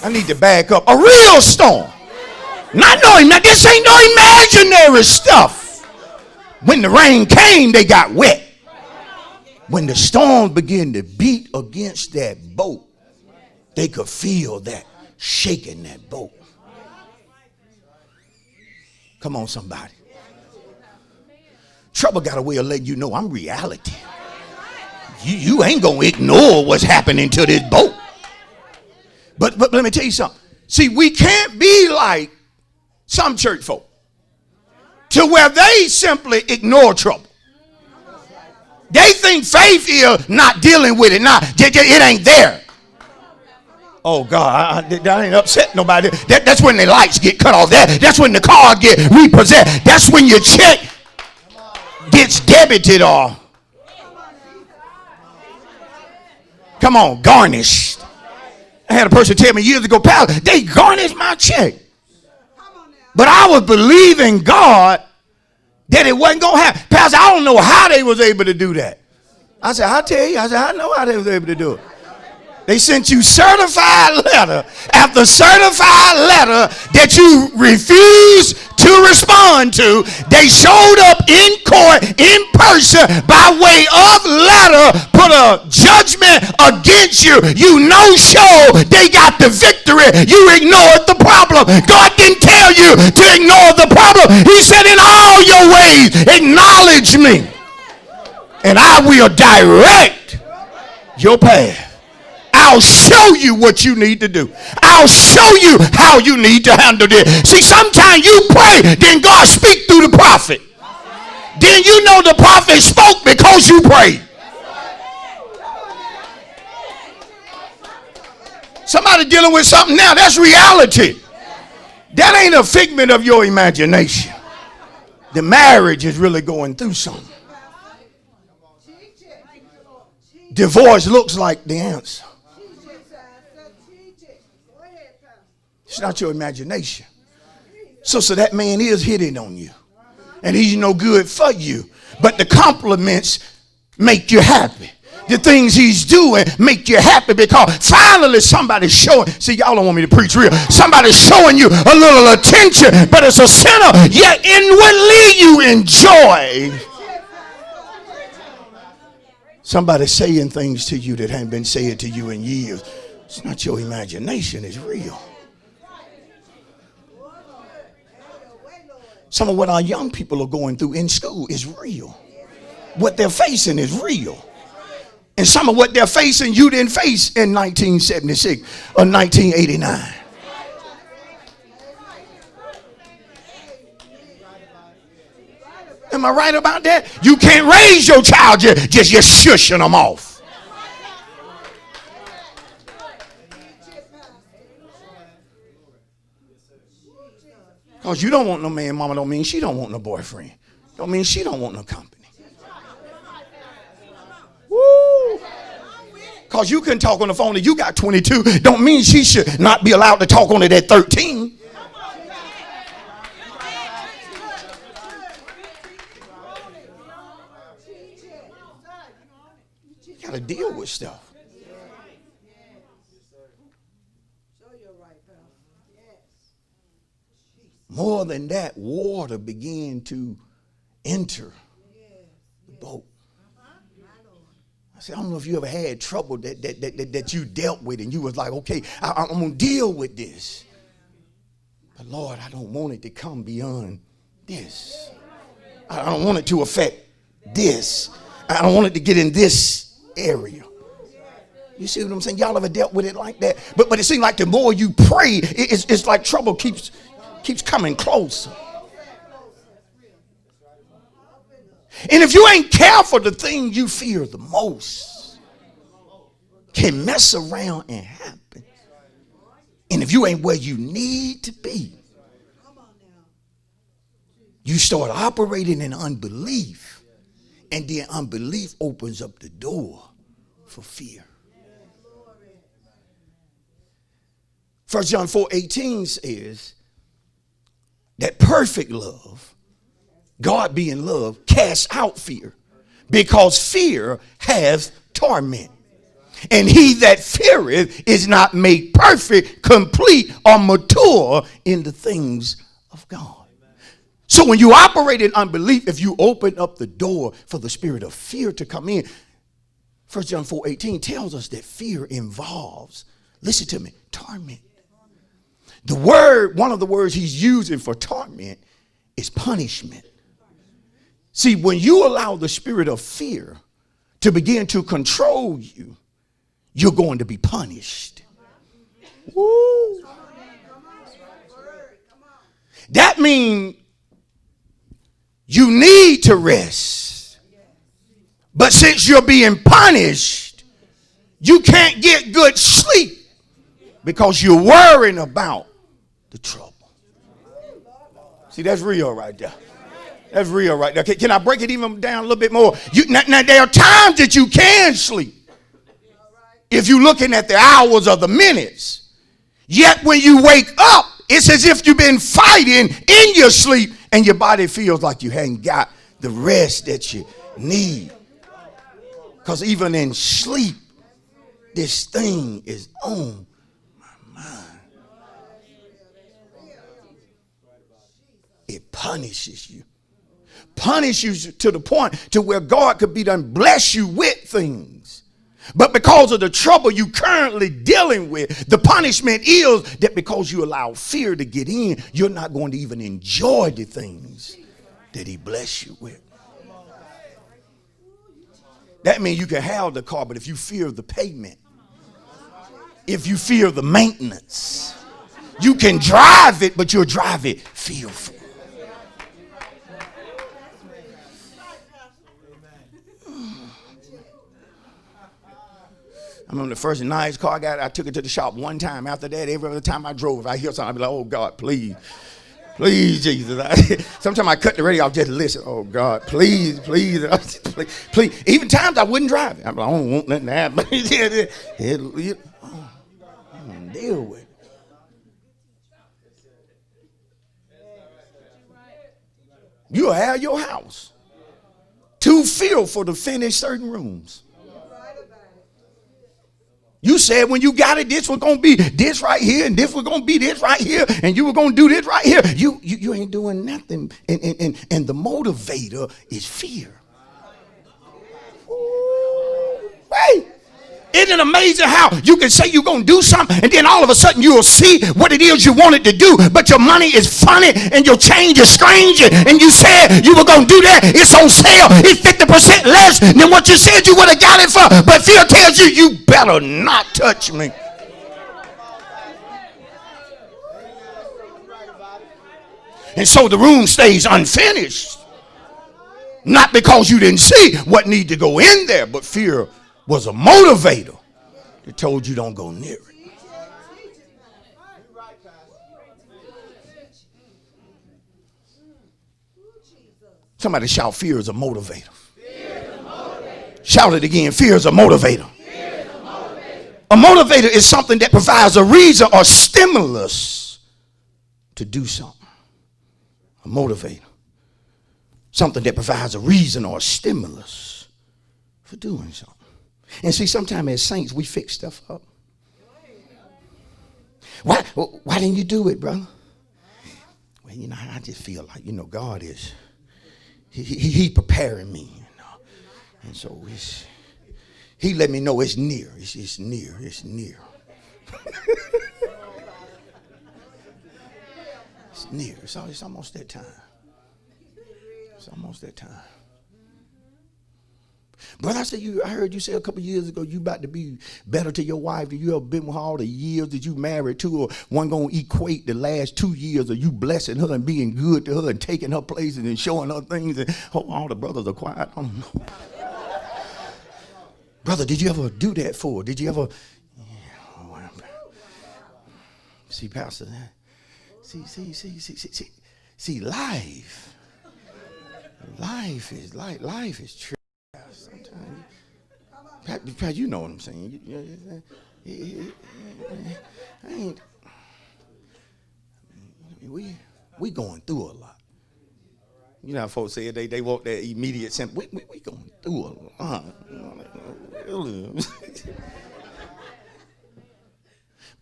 I need to back up. A real storm. Not knowing that this ain't no imaginary stuff. When the rain came, they got wet. When the storm began to beat against that boat, they could feel that shaking that boat. Come on, somebody. Trouble got a way of letting you know I'm reality. You ain't going to ignore what's happening to this boat. But let me tell you something. See, we can't be like some church folk to where they simply ignore trouble. They think faith is not dealing with it. It ain't there. Oh God, that ain't upset nobody. That's when the lights get cut off. That's when the car get repossessed. That's when your check gets debited or, come on, garnished. I had a person tell me years ago, pal, they garnished my check. But I was believing God that it wasn't going to happen. Pastor, I don't know how they was able to do that. I said, I'll tell you. I said, I know how they was able to do it. They sent you certified letter after certified letter that you refused to respond to. They showed up in court in person by way of letter, put a judgment against you. You no-show. They got the victory. You ignored the problem. God didn't tell you to ignore the problem. He said, in all your ways, acknowledge me, and I will direct your path. I'll show you what you need to do. I'll show you how you need to handle this. See, sometimes you pray, then God speak through the prophet. Then you know the prophet spoke because you prayed. Somebody dealing with something now. That's reality. That ain't a figment of your imagination. The marriage is really going through something. Divorce looks like the answer. It's not your imagination. So that man is hitting on you. And he's no good for you. But the compliments make you happy. The things he's doing make you happy because finally somebody's showing. See, y'all don't want me to preach real. Somebody's showing you a little attention, but it's a sinner. Yet inwardly you enjoy somebody saying things to you that haven't been said to you in years. It's not your imagination. It's real. Some of what our young people are going through in school is real. What they're facing is real. And some of what they're facing, you didn't face in 1976 or 1989. Am I right about that? You can't raise your child just shushing them off. Because you don't want no man, mama, don't mean she don't want no boyfriend. Don't mean she don't want no company. Woo! Because you can talk on the phone and you got 22. Don't mean she should not be allowed to talk on it at 13. You got to deal with stuff. More than that, water began to enter the boat. I said, I don't know if you ever had trouble that you dealt with and you was like, okay, I'm going to deal with this. But Lord, I don't want it to come beyond this. I don't want it to affect this. I don't want it to get in this area. You see what I'm saying? Y'all ever dealt with it like that? But it seems like the more you pray, it's like trouble keeps coming closer. And if you ain't careful, the thing you fear the most can mess around and happen. And if you ain't where you need to be, you start operating in unbelief. And then unbelief opens up the door for fear. 1 John 4:18 says that perfect love, God being love, casts out fear, because fear has torment. And he that feareth is not made perfect, complete, or mature in the things of God. So when you operate in unbelief, if you open up the door for the spirit of fear to come in, 1 John 4:18 tells us that fear involves, listen to me, torment. The word, one of the words he's using for torment is punishment. See, when you allow the spirit of fear to begin to control you, you're going to be punished. Woo. That means you need to rest. But since you're being punished, you can't get good sleep because you're worrying about the trouble. See, that's real right there. That's real right there. Can I break it even down a little bit more? Now, there are times that you can sleep if you're looking at the hours or the minutes. Yet when you wake up, it's as if you've been fighting in your sleep and your body feels like you hadn't got the rest that you need. Because even in sleep, this thing is on my mind. It punishes you. Punishes you to the point to where God could be done bless you with things. But because of the trouble you currently dealing with, the punishment is that because you allow fear to get in, you're not going to even enjoy the things that he bless you with. That means you can have the car, but if you fear the payment, if you fear the maintenance, you can drive it, but you'll drive it fearful. I remember the first nice car I got, I took it to the shop one time. After that, every other time I drove, if I hear something, I'd be like, oh, God, please. Please, Jesus. Sometimes I cut the radio off just to listen. Oh, God, please, please, please, please. Even times I wouldn't drive it. I'm like, I don't want nothing to happen. I don't deal with it. You'll have your house too fearful to finish certain rooms. You said when you got it, this was going to be this right here, and this was going to be this right here, and you were going to do this right here. You ain't doing nothing. And the motivator is fear. Ooh, hey. Isn't it amazing how you can say you're going to do something, and then all of a sudden you'll see what it is you wanted to do, but your money is funny, and your change is strange, and you said you were going to do that. It's on sale. It's 50% less than what you said you would have got it for, but fear tells you, you better not touch me. And so the room stays unfinished, not because you didn't see what needed to go in there, but fear was a motivator that told you don't go near it. Somebody shout, fear is a motivator. Shout it again, fear is a motivator. A motivator is something that provides a reason or stimulus to do something. A motivator. Something that provides a reason or a stimulus for doing something. And see, sometimes as saints, we fix stuff up. Why didn't you do it, brother? Well, I just feel like, God is, he preparing me, And so he let me know it's near. It's near. It's near. It's near. It's almost that time. It's almost that time. Brother, I heard you say a couple years ago you about to be better to your wife than you ever been with her all the years that you married to, or one going to equate the last 2 years of you blessing her and being good to her and taking her places and showing her things. And all the brothers are quiet. I don't know. Brother, did you ever do that for her? Did you ever? Yeah. See, Pastor, see, life is true. Sometimes, Pat, you know what I'm saying. We going through a lot. You know how folks say they want that immediate sense. We going through a lot.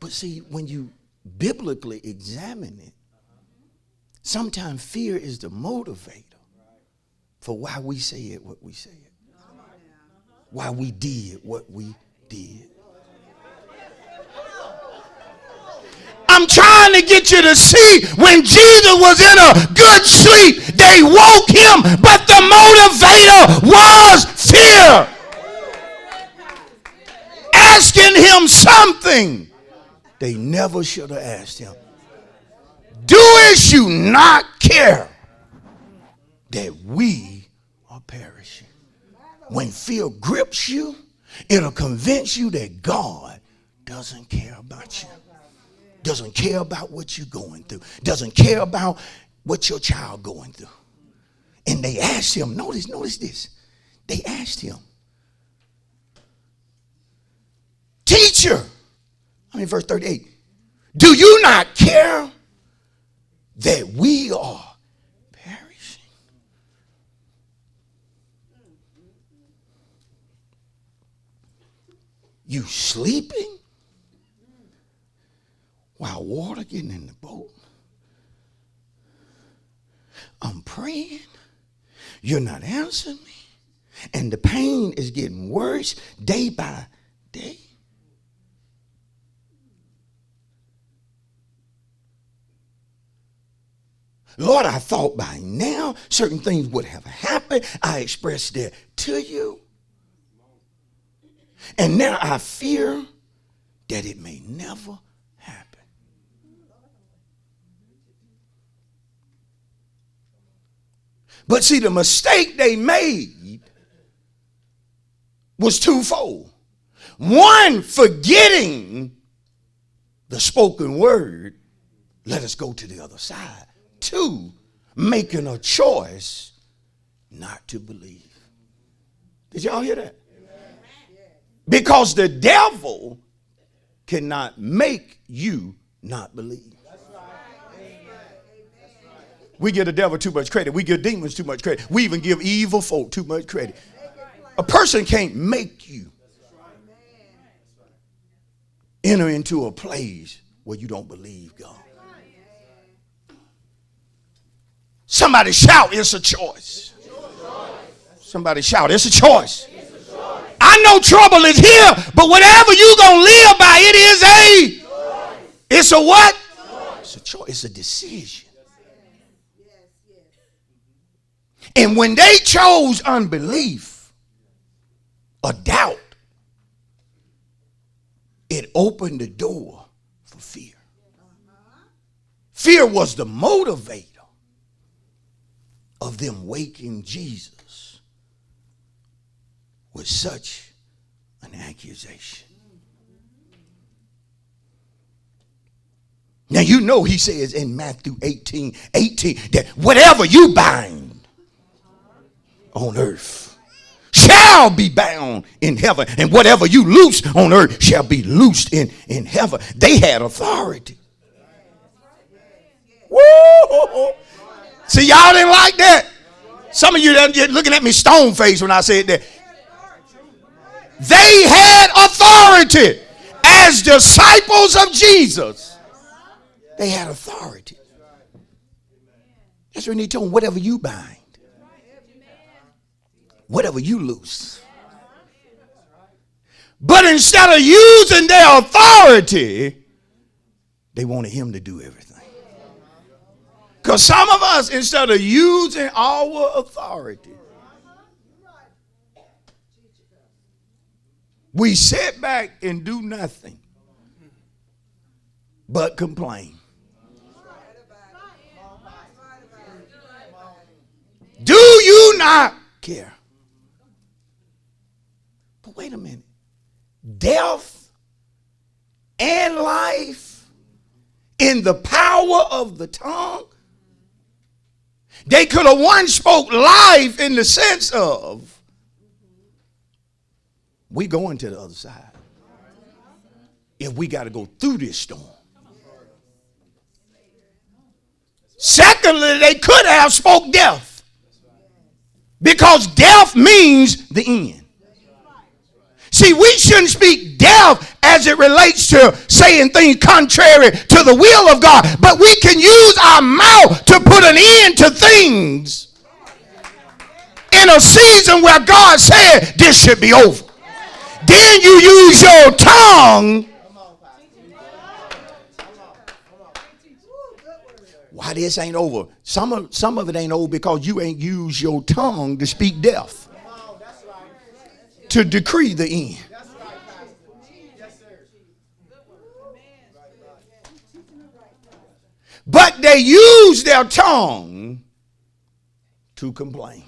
But see, when you biblically examine it, sometimes fear is the motivator for why we say it what we say it. Why we did what we did. I'm trying to get you to see when Jesus was in a good sleep, they woke him, but the motivator was fear. Asking him something they never should have asked him. Doest you not care that we are perishing? When fear grips you, it'll convince you that God doesn't care about you. Doesn't care about what you're going through. Doesn't care about what your child going through. And they asked him, notice this. They asked him, teacher, verse 38, do you not care that we are perishing? You sleeping while water getting in the boat? I'm praying. You're not answering me. And the pain is getting worse day by day. Lord, I thought by now certain things would have happened. I expressed that to you. And now I fear that it may never happen. But see, the mistake they made was twofold. One, forgetting the spoken word, let us go to the other side. Two, making a choice not to believe. Did y'all hear that? Because the devil cannot make you not believe. We give the devil too much credit. We give demons too much credit. We even give evil folk too much credit. A person can't make you enter into a place where you don't believe God. Somebody shout, it's a choice. Somebody shout, it's a choice. I know trouble is here, but whatever you're going to live by, it's a what? It's a choice. It's a decision. And when they chose unbelief or doubt, it opened the door for fear. Fear was the motivator of them waking Jesus with such an accusation. Now you know he says in Matthew 18:18 that whatever you bind on earth shall be bound in heaven, and whatever you loose on earth shall be loosed in heaven. They had authority. Woo! See, y'all didn't like that. Some of you looking at me stone faced when I said that. They had authority as disciples of Jesus. They had authority. That's when he told them, whatever you bind, whatever you loose. But instead of using their authority, they wanted him to do everything. Because some of us, instead of using our authority, we sit back and do nothing but complain. Do you not care? But wait a minute. Death and life in the power of the tongue. They could have once spoke life in the sense of, we going to the other side if we got to go through this storm. Secondly, they could have spoke death, because death means the end. See, we shouldn't speak death as it relates to saying things contrary to the will of God. But we can use our mouth to put an end to things in a season where God said this should be over. Then you use your tongue. Why this ain't over? Some of it ain't over because you ain't used your tongue to speak death, to decree the end. But they use their tongue to complain.